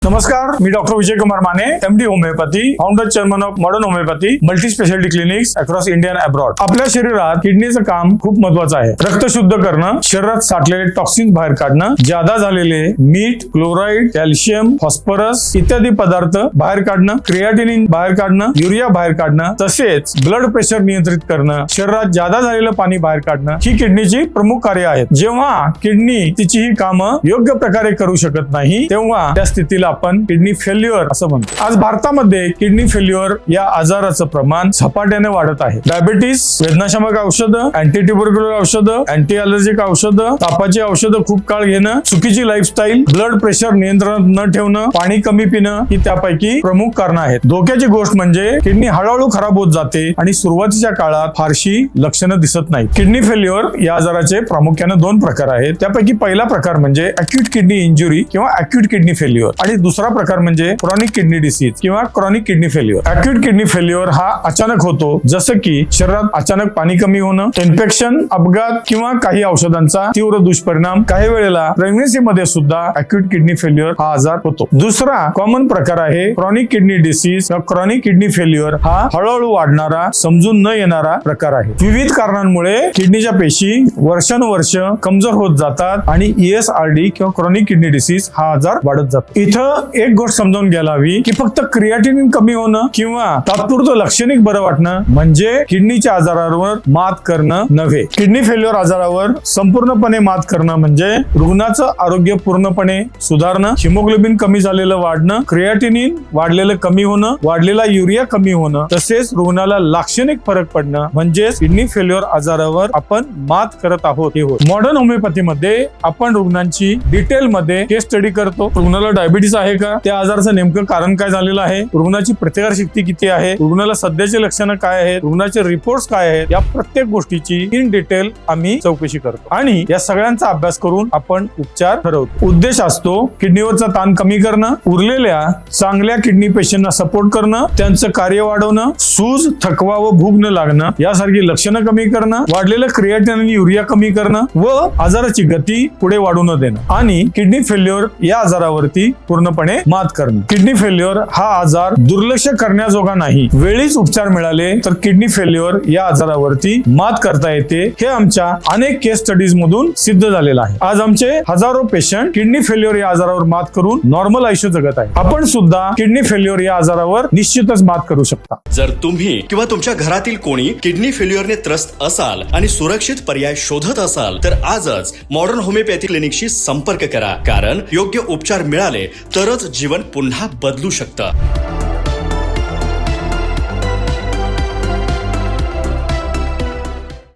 नमस्कार, मी doctor Vijay Kumar Mane, MD homeopathy, founder chairman of modern homeopathy multi speciality clinics across India and abroad. आपल्या शरीरात किडनीचं काम खूप महत्वाचं आहे. रक्त शुद्ध करणं, शरीरात साठलेले टॉक्सिन्स बाहेर काढणं, जादा झालेले मीठ, क्लोराईड, कॅल्शियम, फॉस्फरस इत्यादी पदार्थ बाहेर काढणं, क्रिएटिनिन बाहेर काढणं, युरिया बाहेर काढणं, तसेच ब्लड प्रेशर नियंत्रित करणं, शरीरात जादा झालेलं पाणी बाहेर काढणं ही किडनीची प्रमुख कार्य आहेत. जेव्हा किडनी तिची ही कामं योग्य प्रकारे करू शकत नाही तेव्हा त्या स्थितीला आपण किडनी फेल्युअर असं म्हणतो. आज भारतामध्ये किडनी फेल्युअर या आजाराचं प्रमाण झपाट्याने वाढत आहे. डायबिटीस, वेदनाशामक औषधं, अँटी ट्युबरक्युलर औषधं, अँटी अलर्जिक औषधं, तापाची औषधं खूप काळ घेणं, चुकीची लाईफस्टाईल, ब्लड प्रेशर नियंत्रणात न ठेवणं, पाणी कमी पिणं ही त्यापैकी प्रमुख कारणं आहेत. धोक्याची गोष्ट म्हणजे किडनी हळूहळू खराब होत जाते आणि सुरुवातीच्या काळात फारशी लक्षणं दिसत नाहीत. किडनी फेल्युअर या आजाराचे प्रामुख्याने दोन प्रकार आहेत. त्यापैकी पहिला प्रकार म्हणजे अक्यूट किडनी इंजुरी किंवा अक्यूट किडनी फेल्युअर आणि दुसरा प्रकार म्हणजे क्रॉनिक किडनी डिसीज किंवा chronic kidney failure. Acute kidney failure हा अचानक होतो, जसं की शरीरात अचानक पाणी कमी होणं, इन्फेक्शन, अपघात किंवा काही औषधांचा तीव्र दुष्परिणाम. काही वेळेला प्रेग्नन्सी मध्ये सुद्धा अक्यूट किडनी फेल्युअर हा आजार होतो. दुसरा कॉमन प्रकार आहे क्रॉनिक किडनी डिसीज किंवा क्रॉनिक किडनी फेल्युअर. हा हळूहळू वाढणारा, समजून न येणारा प्रकार आहे. विविध कारणांमुळे किडनीच्या पेशी वर्षानुवर्ष कमजोर होत जातात आणि ESRD किंवा क्रॉनिक किडनी डिसीज हा आजार वाढत जातो. इथं एक गोष्ट समजावून घ्यायला हवी की फक्त क्रिएटिनिन कमी होणं किंवा तात्पुरतं लक्षणिक बरं वाटणं म्हणजे किडनीच्या आजारावर मात करणं नव्हे. किडनी फेल्युअर आजारावर संपूर्णपणे मात करणं म्हणजे रुग्णाचं आरोग्य पूर्णपणे सुधारणं, हिमोग्लोबिन कमी झालेलं वाढणं, क्रिएटिनिन वाढलेलं कमी होणं, वाढलेला युरिया कमी होणं, तसेच रुग्णाला लाक्षणिक फरक पडणं म्हणजेच किडनी फेल्युअर आजारावर आपण मात करत आहोत हे होय. मॉडर्न होमिओपॅथीमध्ये आपण रुग्णांची डिटेलमध्ये केस स्टडी करतो. रुग्णाला डायबिटीस आहे का, त्या आजाराचं नेमकं कारण काय झालेलं आहे, रुग्णाची प्रतिकारशक्ती किती आहे, रुग्णाला सध्याची लक्षणं काय आहेत, रुग्णाचे रिपोर्ट्स काय आहेत, या प्रत्येक गोष्टीची इन डिटेल आम्ही चौकशी करतो आणि या सगळ्यांचा अभ्यास करून आपण उपचार ठरवतो. उद्देश असतो किडनीवरचा ताण कमी करणं, उरलेल्या चांगल्या किडनी पेशंटना सपोर्ट करणं, त्यांचं कार्य वाढवणं, सूज, थकवा व भूक न लागणं यासारखी लक्षणं कमी करणं, वाढलेलं क्रिएटिनिन आणि युरिया कमी करणं व आजाराची गती पुढे वाढू न देणं आणि किडनी फेल्युअर या आजारावरती पूर्णपणे मात करणं. किडनी फेल्युअर हा आजार दुर्लक्ष करण्याजोगा नाही. वेळीच उपचार मिळाले तर किडनी फेल्युअर या आजारावरती मात करता येते. हे आमच्या अनेक केस स्टडीज मधून सिद्ध झालेलं आहे. आज आमचे हजारो पेशंट किडनी फेल्युअर या आजारावर मात करून नॉर्मल आयुष्य जगत आहे. आपण सुद्धा किडनी फेल्युअर या आजारावर निश्चितच मात करू शकता. जर तुम्ही किंवा तुमच्या घरातील कोणी किडनी फेल्युअरने त्रस्त असाल आणि सुरक्षित पर्याय शोधत असाल तर आजच मॉडर्न होमिओपॅथी क्लिनिकशी संपर्क करा, कारण योग्य उपचार मिळाले तरच जीवन पुन्हा बदलू शकतं.